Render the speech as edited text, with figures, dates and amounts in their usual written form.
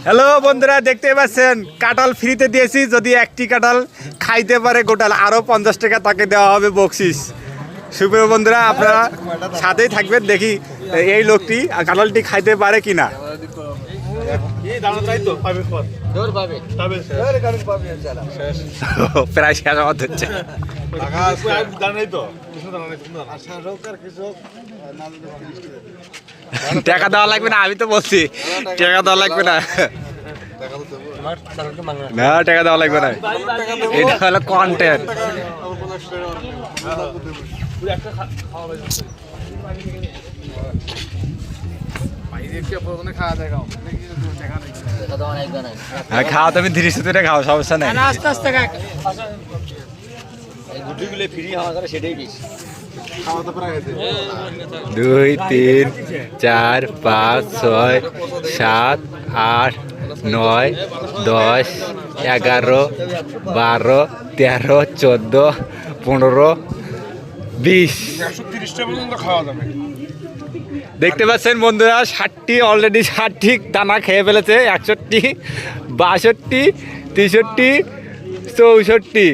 Hello বন্ধুরা, দেখতে পাচ্ছেন কাঁঠাল ফ্রিতে দিয়েছি। যদি একটি কাঁঠাল খাইতে পারে গোটাল, আরও 50 টাকা তাকে দেওয়া হবে বকশিস। সুপ্রিয় বন্ধুরা, আপনারা সাথেই থাকবেন, দেখি এই লোকটি কাঁঠালটি খাইতে পারে কিনা। প্রায় শেষ আমার হচ্ছে। টাকা দেওয়া লাগবে না, আমি তো বলছি টাকা দেওয়া লাগবে না। না, টাকা দেওয়া লাগবে না, এটা হলো কন্টেন্ট। খাওয়া তুমি ধীরে সুতরে খাও, সমস্যা নেই। আস্তে আস্তে 2 3 4 5 6 7 8 9 10 11 12 13 14 15 20। দেখতে পাচ্ছেন বন্ধুরা, 60টি অলরেডি 60টি দানা খেয়ে ফেলেছে। 61 62 63 64